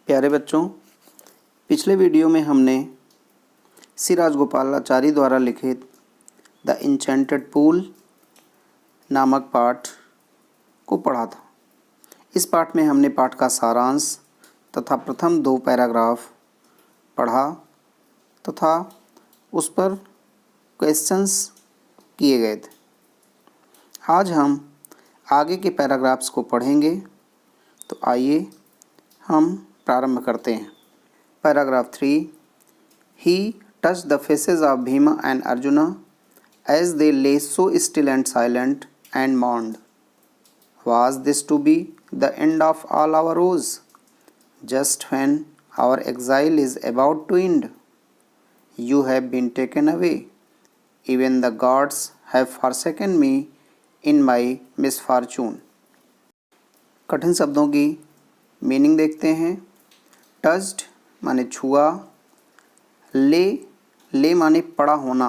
प्यारे बच्चों, पिछले वीडियो में हमने श्री राजगोपालाचारी द्वारा लिखित द इंचेंटेड पूल नामक पाठ को पढ़ा था। इस पाठ में हमने पाठ का सारांश तथा प्रथम 2 पैराग्राफ पढ़ा तथा उस पर क्वेश्चंस किए गए थे। आज हम आगे के पैराग्राफ्स को पढ़ेंगे, तो आइए हम प्रारंभ करते हैं। Paragraph 3, He touched the faces of Bhima and Arjuna as they lay so still and silent and mourned. Was this to be the end of all our woes? Just when our exile is about to end, you have been taken away. Even the gods have forsaken me in my misfortune. कठिन शब्दों की meaning देखते हैं। Touched माने छुआ, ले माने पड़ा होना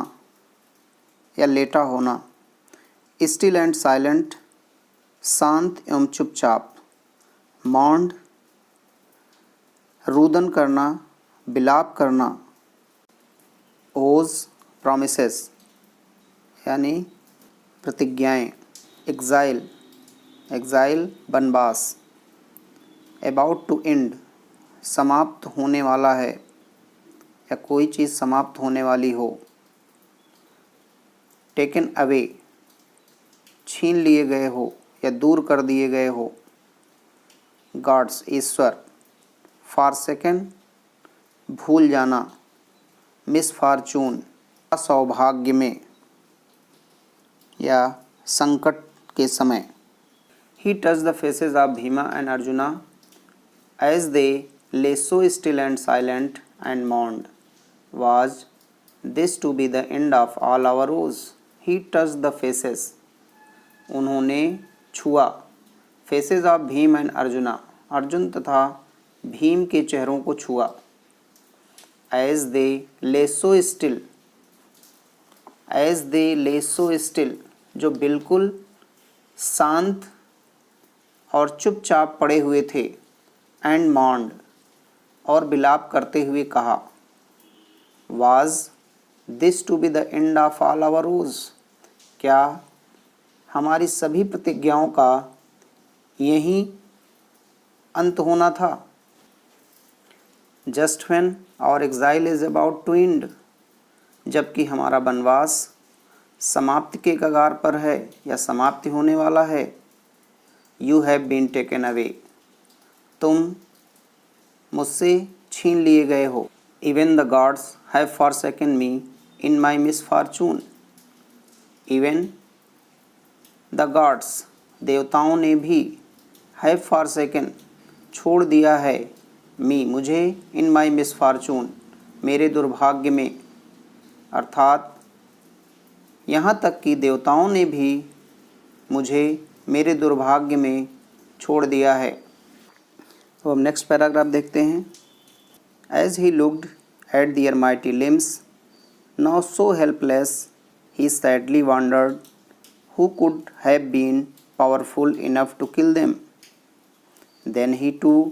या लेटा होना, स्टिल एंड साइलेंट शांत एवं चुपचाप, मॉन्ड रुदन करना, विलाप करना, ओज प्रॉमिसेस यानी प्रतिज्ञाएं, एग्जाइल वनवास, अबाउट टू एंड समाप्त होने वाला है या कोई चीज़ समाप्त होने वाली हो, टेकन अवे छीन लिए गए हो या दूर कर दिए गए हो, गॉड्स ईश्वर, फॉरसेकन भूल जाना, मिसफॉर्चून सौभाग्य में या संकट के समय। He touch the faces of Bhima and Arjuna as they lay so still and silent and mourned. Was this to be the end of all our woes? He touched the faces. उन्होंने छुआ faces of Bhim and arjuna, Arjun तथा भीम के चेहरों को छुआ। As they lay so still, जो बिल्कुल शांत और चुपचाप पड़े हुए थे, एंड मॉन्ड और विलाप करते हुए कहा, was this to be the end of all our vows? क्या हमारी सभी प्रतिज्ञाओं का यही अंत होना था? Just when our exile is about to end, जबकि हमारा वनवास समाप्ति के कगार पर है या समाप्ति होने वाला है। You have been taken away, तुम मुझसे छीन लिए गए हो। Even the gods have forsaken me in my misfortune, even the gods देवताओं ने भी, हैव फॉरसेकन छोड़ दिया है, मी मुझे, इन माई मिसफॉर्चून मेरे दुर्भाग्य में, अर्थात यहाँ तक कि देवताओं ने भी मुझे मेरे दुर्भाग्य में छोड़ दिया है। तो हम नेक्स्ट पैराग्राफ देखते हैं। As he looked at their mighty limbs, now so helpless, he sadly wondered who could have been powerful enough to kill them. Then he too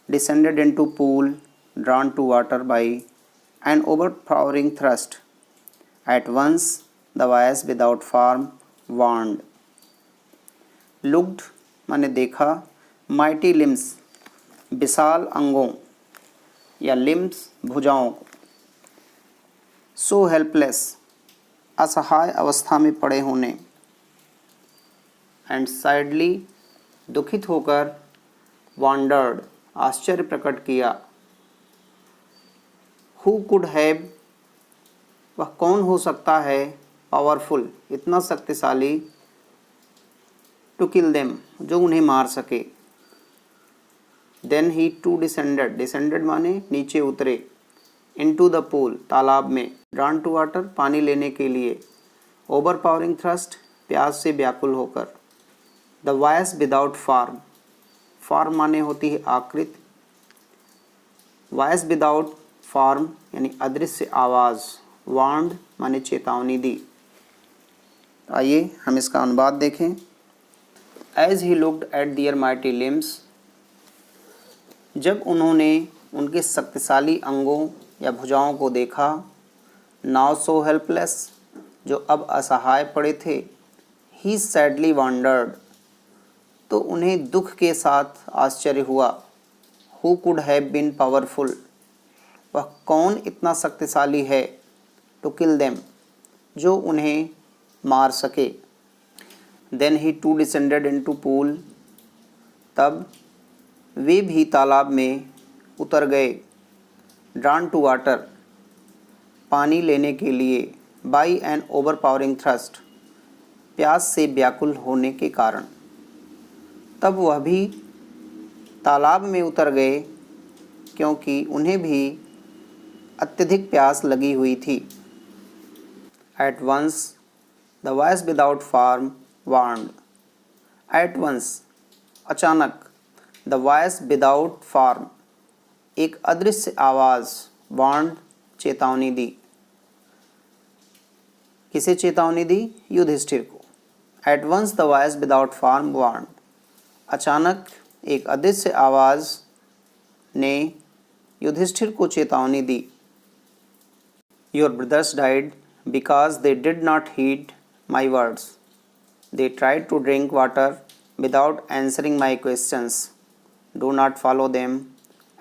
descended into pool drawn to water by an overpowering thirst. At once the voice without form warned. Looked माने देखा, mighty limbs विशाल अंगों या limbs भुजाओं को, so helpless असहाय अवस्था में पड़े होने, एंड सैडली दुखित होकर, वॉन्डर्ड आश्चर्य प्रकट किया, हु कुड हैव वह कौन हो सकता है, पावरफुल इतना शक्तिशाली, टू किल देम जो उन्हें मार सके। देन ही टू डिसेंडेड माने नीचे उतरे, इनटू द पूल तालाब में, ड्रॉन टू वाटर पानी लेने के लिए, ओवर पावरिंग थ्रस्ट प्यास से व्याकुल होकर, द वॉइस विदाउट फॉर्म माने होती है आकृति, वॉइस विदाउट फॉर्म यानी अदृश्य आवाज़, वार्न्ड माने चेतावनी दी। आइए हम इसका अनुवाद देखें। As he looked at their mighty limbs, जब उन्होंने उनके शक्तिशाली अंगों या भुजाओं को देखा, नाउ सो हेल्पलेस, जो अब असहाय पड़े थे, ही सैडली वंडर्ड, तो उन्हें दुख के साथ आश्चर्य हुआ, who could have been powerful, वह कौन इतना शक्तिशाली है, टू किल देम, जो उन्हें मार सके। Then he too descended into pool, तब वे भी तालाब में उतर गए, ड्रान टू वाटर, पानी लेने के लिए, बाई एन ओवरपावरिंग थ्रस्ट, प्यास से व्याकुल होने के कारण। तब वह भी तालाब में उतर गए क्योंकि उन्हें भी अत्यधिक प्यास लगी हुई थी। At once the voice without form warned, at once, अचानक, द वॉइस विदाउट फार्म, एक अदृश्य आवाज़, वार्नड, चेतावनी दी। किसे चेतावनी दी? युधिष्ठिर को। At once the voice without form warned, अचानक एक अदृश्य आवाज़ ने युधिष्ठिर को चेतावनी दी। Your brothers died because they did not heed my words, they tried to drink water without answering my questions, do not follow them,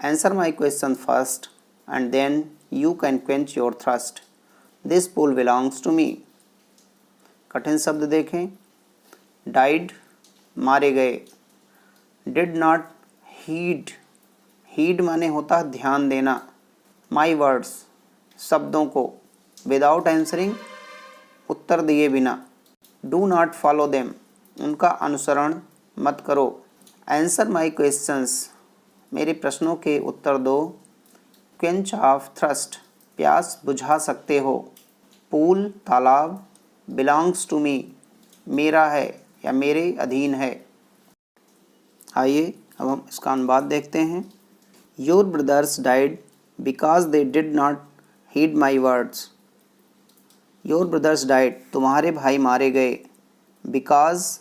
answer my question first and then you can quench your thirst, this pool belongs to me. कठिन शब्द देखें। Died, मारे गए। Did not heed, heed माने होता है ध्यान देना। माई वर्ड्स, शब्दों को। विदाउट आंसरिंग, उत्तर दिए बिना। डू नॉट फॉलो देम, उनका अनुसरण मत करो। आंसर माई क्वेश्चंस, मेरे प्रश्नों के उत्तर दो। क्वेंच ऑफ थ्रस्ट, प्यास बुझा सकते हो। पूल, तालाब। बिलोंग्स टू मी, मेरा है या मेरे अधीन है। आइए अब हम इसका अनुवाद देखते हैं। Your brothers died because they did not heed my words. Your brothers died, तुम्हारे भाई मारे गए। बिकॉज,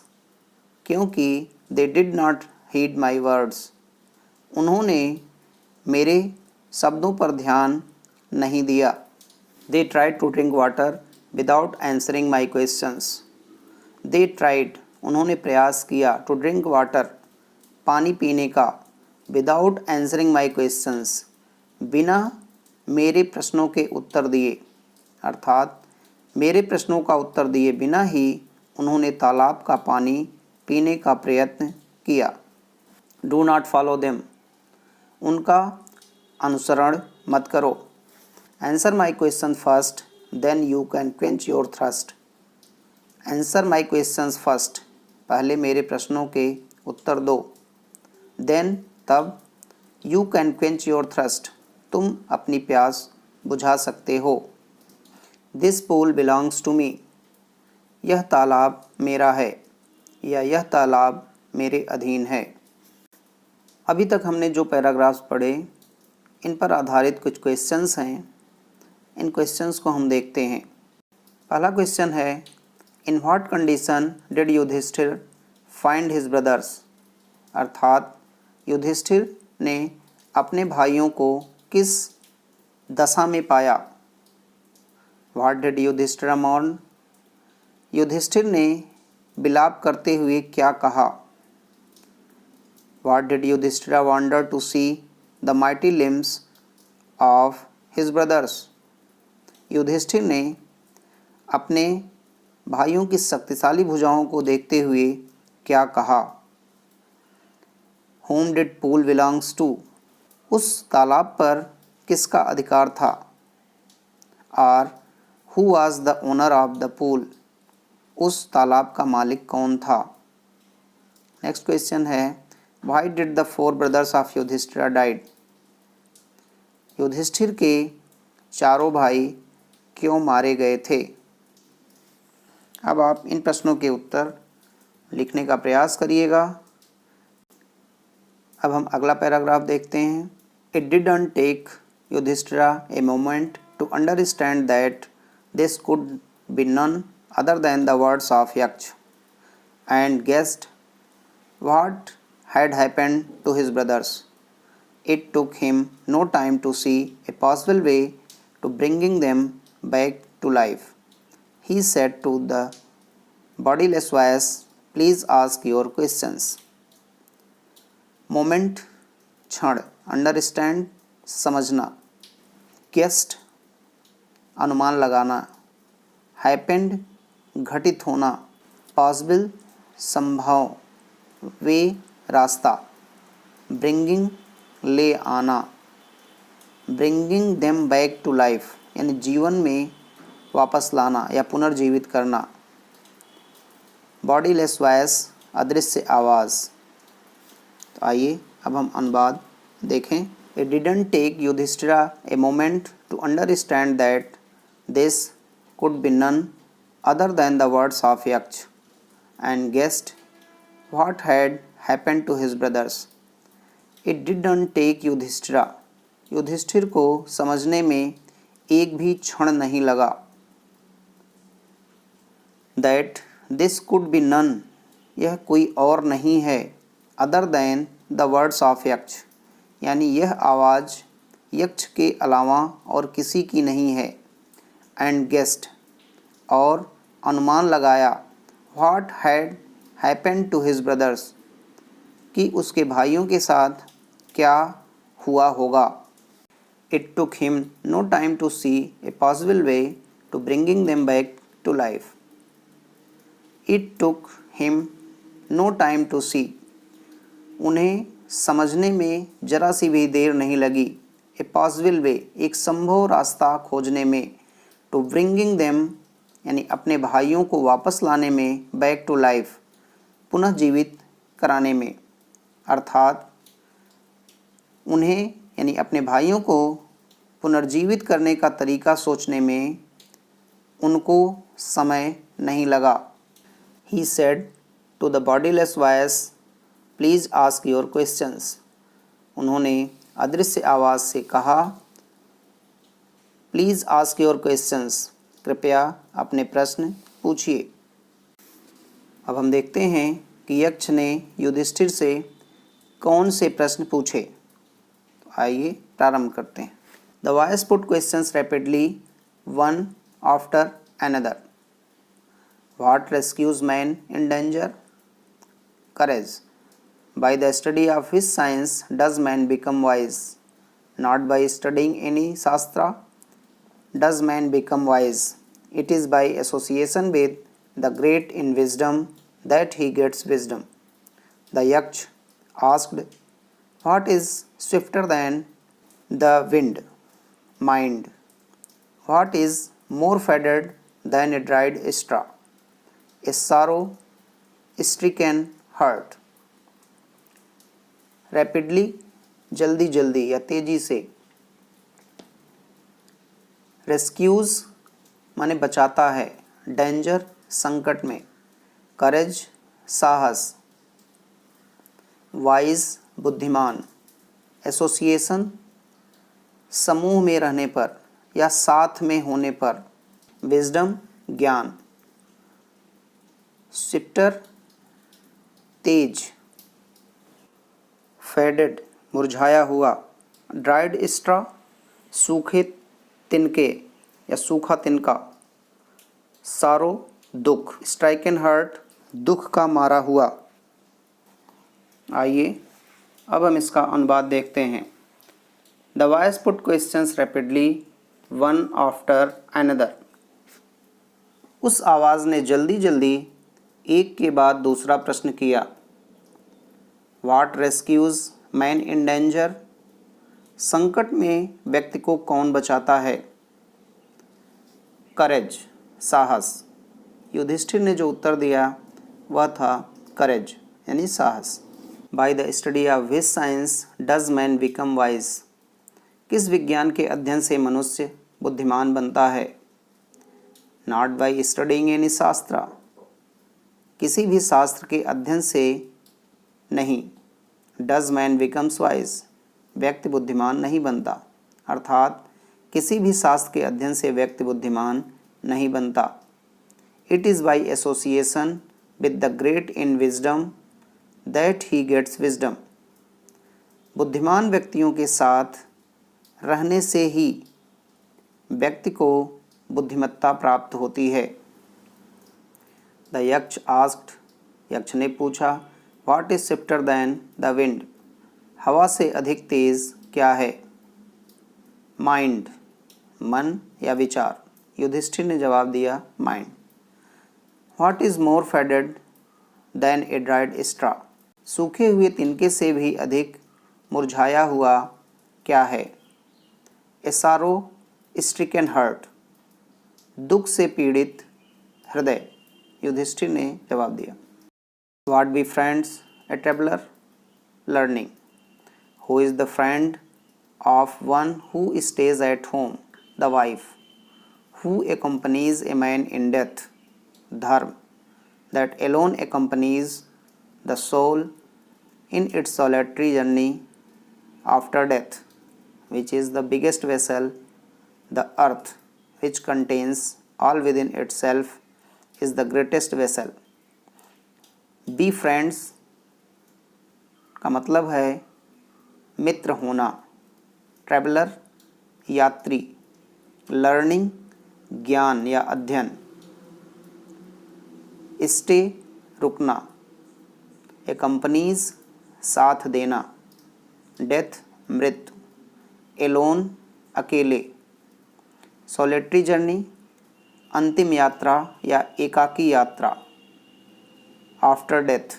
क्योंकि, they did not heed my words, उन्होंने मेरे शब्दों पर ध्यान नहीं दिया। They tried to drink water without answering my questions. They tried, उन्होंने प्रयास किया, टू ड्रिंक वाटर, पानी पीने का, विदाउट आंसरिंग माई क्वेश्चंस, बिना मेरे प्रश्नों के उत्तर दिए, अर्थात मेरे प्रश्नों का उत्तर दिए बिना ही उन्होंने तालाब का पानी पीने का प्रयत्न किया। डू नॉट फॉलो देम, उनका अनुसरण मत करो। Answer my question first then you can quench your thirst. Answer my questions first, पहले मेरे प्रश्नों के उत्तर दो। देन, तब, you can quench your thirst, तुम अपनी प्यास बुझा सकते हो। This pool belongs to me, यह तालाब मेरा है या यह तालाब मेरे अधीन है। अभी तक हमने जो पैराग्राफ्स पढ़े, इन पर आधारित कुछ क्वेश्चंस हैं। इन क्वेश्चंस को हम देखते हैं। पहला क्वेश्चन है, in what condition did Yudhishthira find his brothers, अर्थात युधिष्ठिर ने अपने भाइयों को किस दशा में पाया। What did Yudhishthira mourn, Yudhishthira ने विलाप करते हुए क्या कहा। What did Yudhishthira wonder to see the mighty limbs of his brothers, Yudhishthira ने अपने भाइयों की शक्तिशाली भुजाओं को देखते हुए क्या कहा। Whom did pool belongs to, उस तालाब पर किसका अधिकार था। और Who was the owner of the pool, उस तालाब का मालिक कौन था। नेक्स्ट क्वेश्चन है, Why did the 4 brothers of Yudhishthira died, Yudhishthira के चारों भाई क्यों मारे गए थे। अब आप इन प्रश्नों के उत्तर लिखने का प्रयास करिएगा। अब हम अगला पैराग्राफ देखते हैं। It didn't take Yudhishthir a moment to understand that this could be none other than the words of Yaksha and guessed what had happened to his brothers. It took him no time to see a possible way to bringing them back to life. He said to the bodiless voice, "Please ask your questions." Moment क्षण, understand समझना, guest अनुमान लगाना, happened घटित होना, possible संभव, वे रास्ता, bringing ले आना, bringing them back to life यानी जीवन में वापस लाना या पुनर्जीवित करना, बॉडीलेस वॉइस अदृश्य आवाज़। तो आइए अब हम अनुवाद देखें। It didn't take Yudhishthira a moment to understand that this could be none other than the words of Yaksha and guessed what had happened to his brothers. It didn't take Yudhishthira, Yudhishthir को समझने में एक भी क्षण नहीं लगा। That this could be none, यह कोई और नहीं है, other than the words of Yaksha यानी यह आवाज़ यक्ष के अलावा और किसी की नहीं है। एंड गेस्ट और अनुमान लगाया, what had happened to his brothers कि उसके भाइयों के साथ क्या हुआ होगा। It took him no time to see a possible way to bringing them back to life. It took him no time to see, उन्हें समझने में जरा सी भी देर नहीं लगी। ए पॉसिबल वे, एक संभव रास्ता खोजने में। टू ब्रिंगिंग देम यानी अपने भाइयों को वापस लाने में, बैक टू लाइफ पुनः जीवित कराने में, अर्थात उन्हें यानी अपने भाइयों को पुनर्जीवित करने का तरीका सोचने में उनको समय नहीं लगा। He said to the bodiless voice, "Please ask your questions." उन्होंने अदृश्य आवाज़ से कहा, "Please ask your questions." कृपया अपने प्रश्न पूछिए। अब हम देखते हैं कि यक्ष ने युधिष्ठिर से कौन से प्रश्न पूछे। तो आइए प्रारंभ करते हैं। The voice put questions rapidly, one after another. What rescues man in danger? Courage. By the study of which science does man become wise? Not by studying any Shastra does man become wise. It is by association with the great in wisdom that he gets wisdom. The Yaksh asked, "What is swifter than the wind?" Mind. What is more faded than a dried straw? A sorrow-stricken heart. Rapidly, जल्दी जल्दी या तेजी से। Rescues माने बचाता है। Danger संकट में। Courage साहस। Wise बुद्धिमान। Association समूह में रहने पर या साथ में होने पर। Wisdom ज्ञान। स्विफ्टर तेज। फेडेड मुरझाया हुआ। ड्राइड स्ट्रॉ सूखे तिनके या सूखा तिनका। सारो दुख। स्ट्राइकन हार्ट दुख का मारा हुआ। आइए अब हम इसका अनुवाद देखते हैं। The voice put questions rapidly one after another. उस आवाज़ ने जल्दी जल्दी एक के बाद दूसरा प्रश्न किया। What rescues man in danger? संकट में व्यक्ति को कौन बचाता है? करेज साहस। युधिष्ठिर ने जो उत्तर दिया वह था करेज यानी साहस। By the study of which science does man become wise? किस विज्ञान के अध्ययन से मनुष्य बुद्धिमान बनता है? नॉट बाय स्टडिंग एनी शास्त्र, किसी भी शास्त्र के अध्ययन से नहीं। डज मैन बिकम्स वाइज, व्यक्ति बुद्धिमान नहीं बनता, अर्थात किसी भी शास्त्र के अध्ययन से व्यक्ति बुद्धिमान नहीं बनता। It is by association with the great in wisdom that he gets wisdom. बुद्धिमान व्यक्तियों के साथ रहने से ही व्यक्ति को बुद्धिमत्ता प्राप्त होती है। द यक्ष आस्क्ड, यक्ष ने पूछा, what is swifter than the wind, हवा से अधिक तेज क्या है? माइंड, मन या विचार। युधिष्ठिर ने जवाब दिया, mind. What is more faded than a dried straw, सूखे हुए तिनके से भी अधिक मुरझाया हुआ क्या है? ए सारो स्ट्रिकन हार्ट, दुख से पीड़ित हृदय। युधिष्ठिर ने जवाब दिया। What be friends a traveller, learning. Who is the friend of one who stays at home, the wife. Who accompanies a man in death, धर्म। that alone accompanies the soul in its solitary journey after death, which is the biggest vessel, the earth, which contains all within itself, is the greatest vessel. Be friends का मतलब है मित्र होना, traveller यात्री, learning ज्ञान या अध्ययन, stay रुकना, एक्कम्पनीज साथ देना, डेथ मृत्यु, एलोन अकेले, सोलेटरी जर्नी अंतिम यात्रा या एकाकी यात्रा, आफ्टर डेथ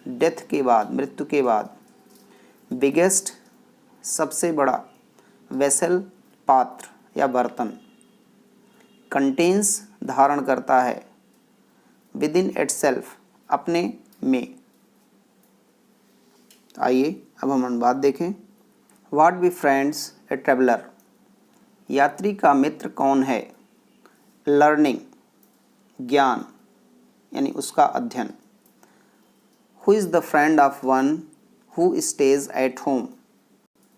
डेथ के बाद मृत्यु के बाद, बिगेस्ट सबसे बड़ा, वेसल पात्र या बर्तन, कंटेन्स धारण करता है, विद इन इटसेल्फ अपने में। आइए अब हम अनुवाद देखें। What be friends a traveller, यात्री का मित्र कौन है? लर्निंग ज्ञान यानी उसका अध्ययन। Who is the friend of one who stays at home,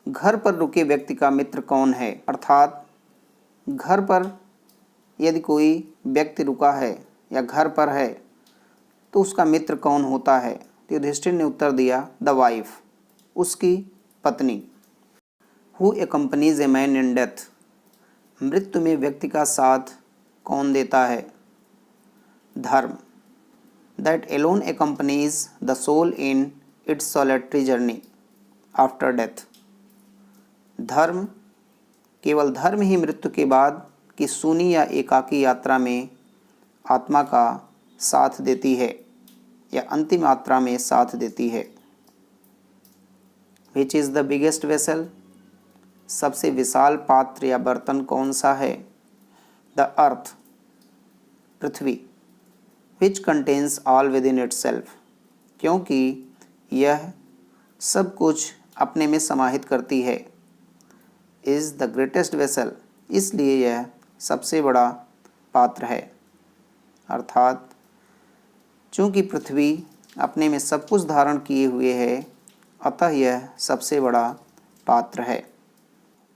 घर पर रुके व्यक्ति का मित्र कौन है? अर्थात घर पर यदि कोई व्यक्ति रुका है या घर पर है तो उसका मित्र कौन होता है? तो युधिष्ठिर ने उत्तर दिया, द वाइफ, उसकी पत्नी। Who accompanies a man in death, मृत्यु में व्यक्ति का साथ कौन देता है? धर्म। That alone accompanies the soul in its solitary journey after death, धर्म केवल धर्म ही मृत्यु के बाद की सूनी या एकाकी यात्रा में आत्मा का साथ देती है या अंतिम यात्रा में साथ देती है। Which is the biggest vessel, सबसे विशाल पात्र या बर्तन कौन सा है? The earth, Prithvi. Which contains all with in itself, क्योंकि यह सब कुछ अपने में समाहित करती है। इज़ द ग्रेटेस्ट वेसल, इसलिए यह सबसे बड़ा पात्र है। अर्थात चूँकि पृथ्वी अपने में सब कुछ धारण किए हुए है, अतः यह सबसे बड़ा पात्र है।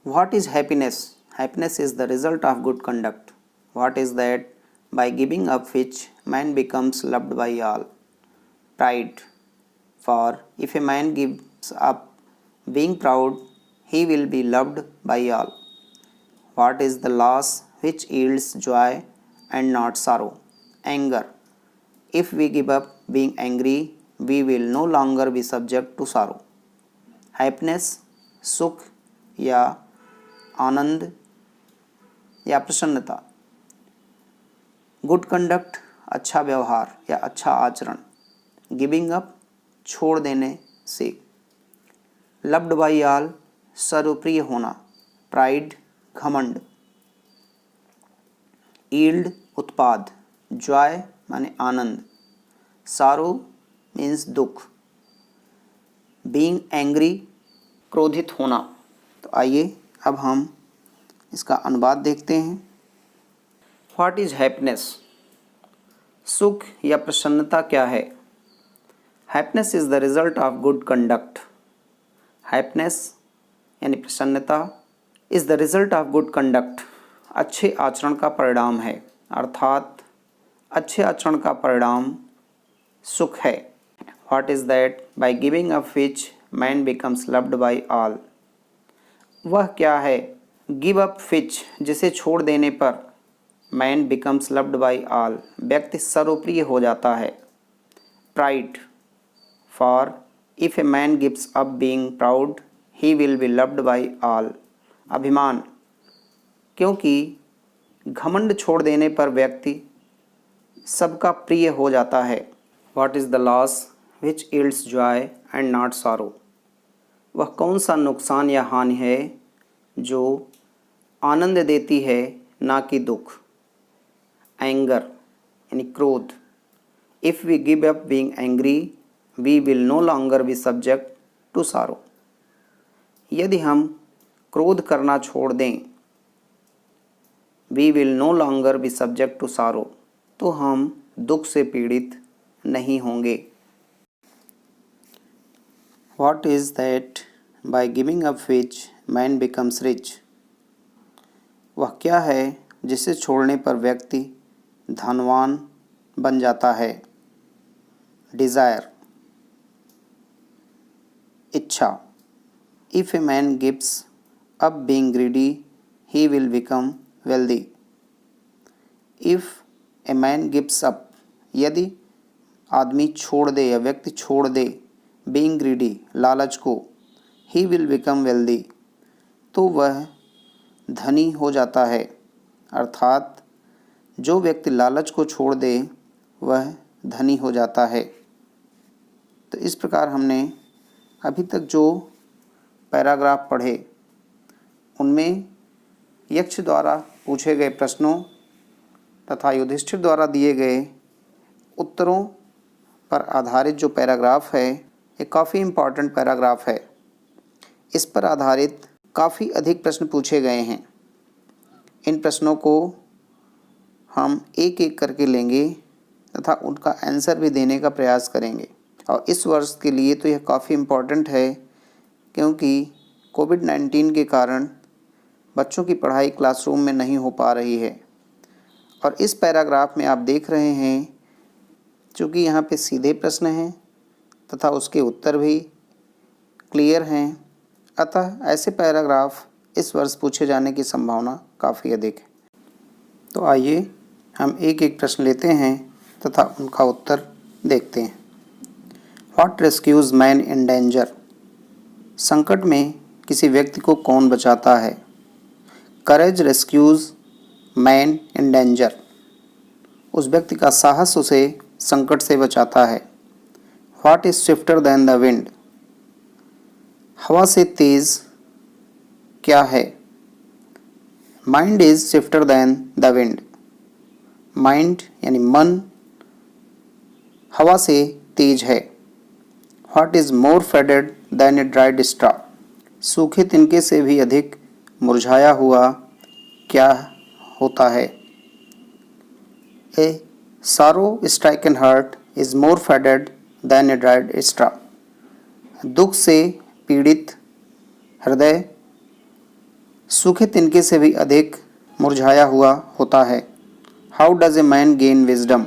What is happiness, happiness is the result of good conduct. What is that by giving up which man becomes loved by all. Pride, for if a man gives up being proud he will be loved by all. What is the loss which yields joy and not sorrow? Anger. If we give up being angry, we will no longer be subject to sorrow. Happiness, सुख या आनंद या प्रसन्नता। Good conduct, अच्छा व्यवहार या अच्छा आचरण। Giving up, छोड़ देने से। लव्ड बाय ऑल, सर्वप्रिय होना। प्राइड, घमंड। ईल्ड, उत्पाद। जॉय माने आनंद। सारो मीन्स दुख। बीइंग एंग्री, क्रोधित होना। तो आइए अब हम इसका अनुवाद देखते हैं। व्हाट इज हैप्पीनेस, सुख या प्रसन्नता क्या है? Happiness is the result of good conduct. Happiness यानी प्रसन्नता is the result of good conduct, अच्छे आचरण का परिणाम है। अर्थात अच्छे आचरण का परिणाम सुख है। What is that by giving up which man becomes loved by all. वह क्या है? गिव अप फिच, जिसे छोड़ देने पर man becomes loved by all, व्यक्ति सर्वप्रिय हो जाता है। Pride, for if a man gives up being proud he will be loved by all. अभिमान, क्योंकि घमंड छोड़ देने पर व्यक्ति सबका प्रिय हो जाता है। What is the loss which yields Joy and not sorrow. वह कौन सा नुकसान या हानि है जो आनंद देती है ना कि दुख। एंगर यानी क्रोध, if we give up being angry we will no longer be subject to sorrow. यदि हम क्रोध करना छोड़ दें, we will no longer be subject to sorrow, तो हम दुख से पीड़ित नहीं होंगे। What is that by giving up which man becomes rich. वह क्या है जिसे छोड़ने पर व्यक्ति धनवान बन जाता है। डिज़ायर, इच्छा, if a man gives up being greedy he will become wealthy. If a man gives up, यदि आदमी छोड़ दे या व्यक्ति छोड़ दे बीइंग ग्रीडी, लालच को, ही विल बिकम वेल्दी, तो वह धनी हो जाता है। अर्थात जो व्यक्ति लालच को छोड़ दे वह धनी हो जाता है। तो इस प्रकार हमने अभी तक जो पैराग्राफ पढ़े उनमें यक्ष द्वारा पूछे गए प्रश्नों तथा युधिष्ठिर द्वारा दिए गए उत्तरों पर आधारित जो पैराग्राफ है ये काफ़ी इम्पॉर्टेंट पैराग्राफ है। इस पर आधारित काफ़ी अधिक प्रश्न पूछे गए हैं। इन प्रश्नों को हम एक एक करके लेंगे तथा उनका आंसर भी देने का प्रयास करेंगे। और इस वर्ष के लिए तो यह काफ़ी इम्पॉर्टेंट है क्योंकि कोविड-19 के कारण बच्चों की पढ़ाई क्लासरूम में नहीं हो पा रही है। और इस पैराग्राफ में आप देख रहे हैं चूँकि यहाँ पे सीधे प्रश्न हैं तथा उसके उत्तर भी क्लियर हैं, अतः ऐसे पैराग्राफ इस वर्ष पूछे जाने की संभावना काफ़ी अधिक है। तो आइए हम एक एक प्रश्न लेते हैं तथा उनका उत्तर देखते हैं। What rescues man in danger. संकट में किसी व्यक्ति को कौन बचाता है। Courage rescues man in danger, उस व्यक्ति का साहस उसे संकट से बचाता है। What is swifter than the wind, हवा से तेज क्या है। Mind is swifter than the wind, mind यानी मन हवा से तेज है। What is more faded than a dried straw, सूखे तिनके से भी अधिक मुरझाया हुआ क्या होता है। A sorrow stricken heart is more faded than a dried straw, दुख से पीड़ित हृदय सूखे तिनके से भी अधिक मुरझाया हुआ होता है। How does a man gain wisdom,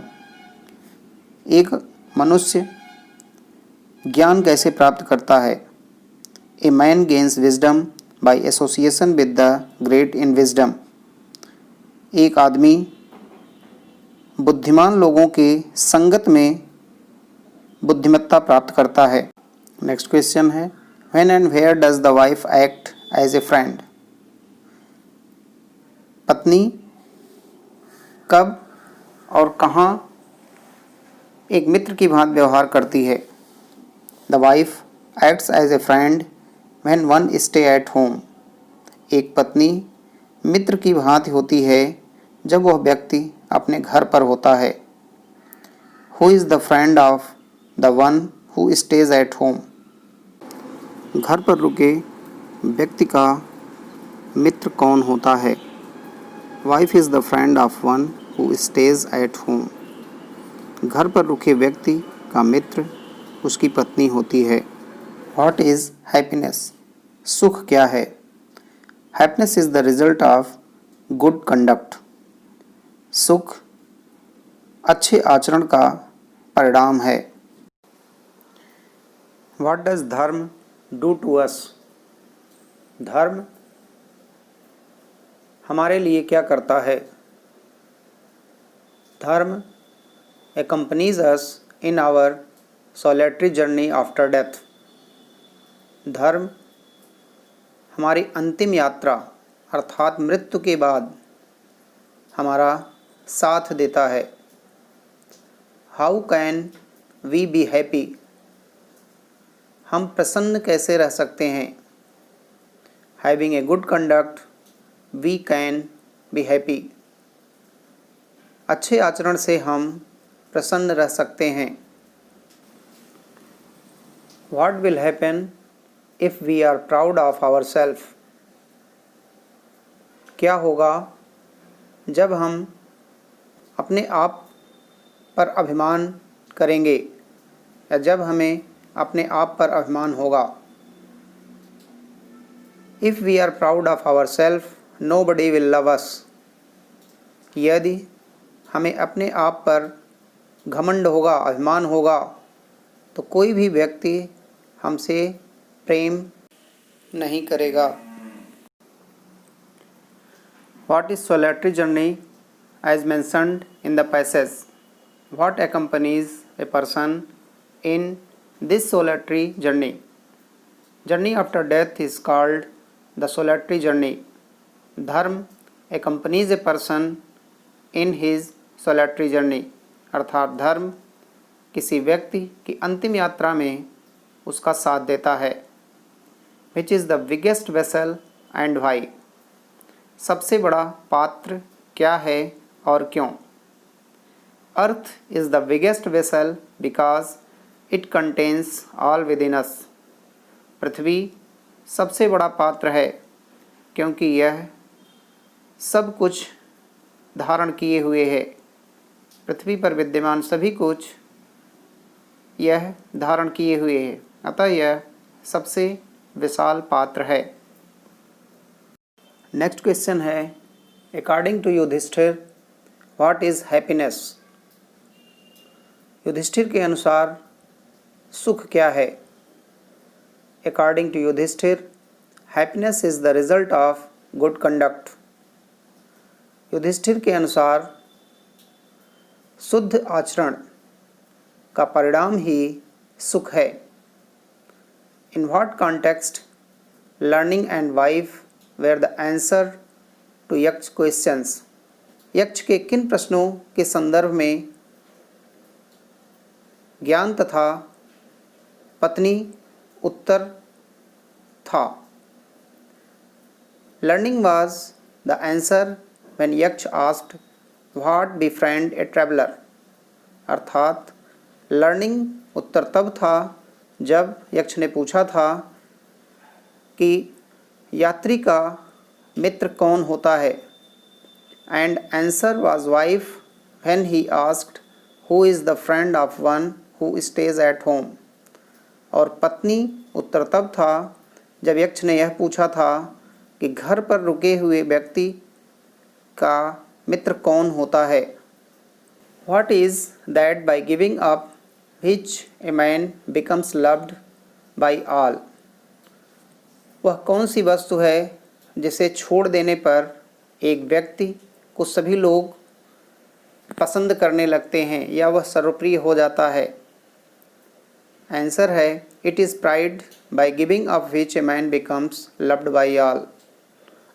एक मनुष्य ज्ञान कैसे प्राप्त करता है। A man gains wisdom by association with the great in wisdom, एक आदमी बुद्धिमान लोगों के संगत में बुद्धिमत्ता प्राप्त करता है। नेक्स्ट क्वेश्चन है when and where does the wife act as a friend, पत्नी कब और कहाँ एक मित्र की भांति व्यवहार करती है। The wife acts as a friend when one stay at home, एक पत्नी मित्र की भांति होती है जब वह व्यक्ति अपने घर पर होता है। Who is the friend of the one who stays at home, घर पर रुके व्यक्ति का मित्र कौन होता है। Wife is the friend of one who stays at home, घर पर रुके व्यक्ति का मित्र उसकी पत्नी होती है। व्हाट इज़ हैप्पीनेस, सुख क्या है। Happiness is the result of good conduct, सुख अच्छे आचरण का परिणाम है। व्हाट डज धर्म डू टू अस। धर्म हमारे लिए क्या करता है? धर्म accompanies us in our solitary journey after death। धर्म हमारी अंतिम यात्रा अर्थात मृत्यु के बाद हमारा साथ देता है। How can we be happy? हम प्रसन्न कैसे रह सकते हैं? Having a good conduct we can be happy. अच्छे आचरण से हम प्रसन्न रह सकते हैं। What will happen if we are proud of our self? क्या होगा जब हम अपने आप पर अभिमान करेंगे या जब हमें अपने आप पर अभिमान होगा? If we are proud of our self nobody will love us. यदि हमें अपने आप पर घमंड होगा, अभिमान होगा, तो कोई भी व्यक्ति हमसे प्रेम नहीं करेगा। What is solitary journey? As mentioned in the passage, what accompanies a person in this solitary journey? Journey after death is called the solitary journey. धर्म accompanies a person in his solitary journey। अर्थात धर्म किसी व्यक्ति की अंतिम यात्रा में उसका साथ देता है। Which is the biggest vessel and why? सबसे बड़ा पात्र क्या है और क्यों? Earth is the biggest vessel because it contains all within us. पृथ्वी सबसे बड़ा पात्र है क्योंकि यह सब कुछ धारण किए हुए है। पृथ्वी पर विद्यमान सभी कुछ यह धारण किए हुए है, अतः यह सबसे विशाल पात्र है। नेक्स्ट क्वेश्चन है, according to Yudhishthira what is happiness? Yudhishthira के अनुसार सुख क्या है? According to Yudhishthira happiness is the result of good conduct. Yudhishthira के अनुसार शुद्ध आचरण का परिणाम ही सुख है। In what context learning and wife were the answer to Yaksha questions? Yaksha के किन प्रश्नों के संदर्भ में ज्ञान तथा पत्नी उत्तर था? Learning was the answer when Yaksha asked what befriend a traveller. अर्थात लर्निंग उत्तर तब था जब यक्ष ने पूछा था कि यात्री का मित्र कौन होता है। And answer was wife when he asked who is the friend of one who stays at home. और पत्नी उत्तर तब था जब यक्ष ने यह पूछा था कि घर पर रुके हुए व्यक्ति का मित्र कौन होता है। What is that by giving up which a man becomes loved by all? वह कौन सी वस्तु है जिसे छोड़ देने पर एक व्यक्ति को सभी लोग पसंद करने लगते हैं या वह सर्वप्रिय हो जाता है? आंसर है it is pride bye giving up which a man becomes loved by all.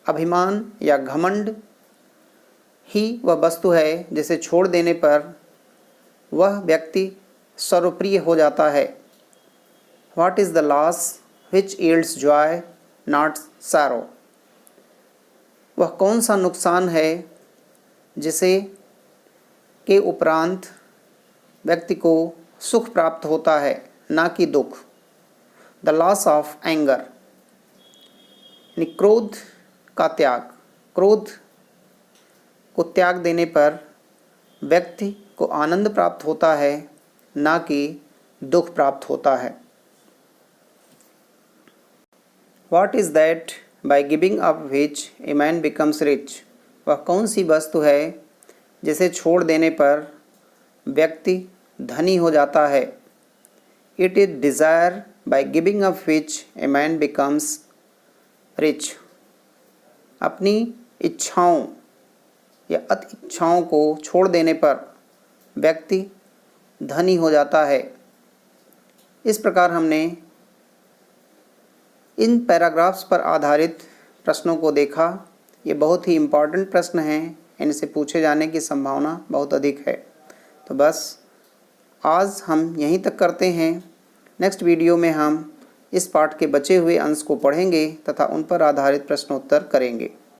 अभिमान या घमंड ही वह वस्तु है जिसे छोड़ देने पर वह व्यक्ति सर्वप्रिय हो जाता है। What is the loss which yields Joy not serow? वह कौन सा नुकसान है जिसे के उपरांत व्यक्ति को सुख प्राप्त होता है, ना कि दुख? द लॉस ऑफ एंगर, क्रोध का त्याग। क्रोध को त्याग देने पर व्यक्ति को आनंद प्राप्त होता है, ना कि दुख प्राप्त होता है। What is that by giving up which a man becomes rich? वह कौन सी वस्तु है जिसे छोड़ देने पर व्यक्ति धनी हो जाता है? It is desire by giving up which a man becomes rich। अपनी इच्छाओं या अति इच्छाओं को छोड़ देने पर व्यक्ति धनी हो जाता है। इस प्रकार हमने इन पैराग्राफ्स पर आधारित प्रश्नों को देखा। ये बहुत ही इम्पॉर्टेंट प्रश्न हैं, इनसे पूछे जाने की संभावना बहुत अधिक है। तो बस आज हम यहीं तक करते हैं। नेक्स्ट वीडियो में हम इस पाठ के बचे हुए अंश को पढ़ेंगे तथा उन पर आधारित प्रश्नोत्तर करेंगे।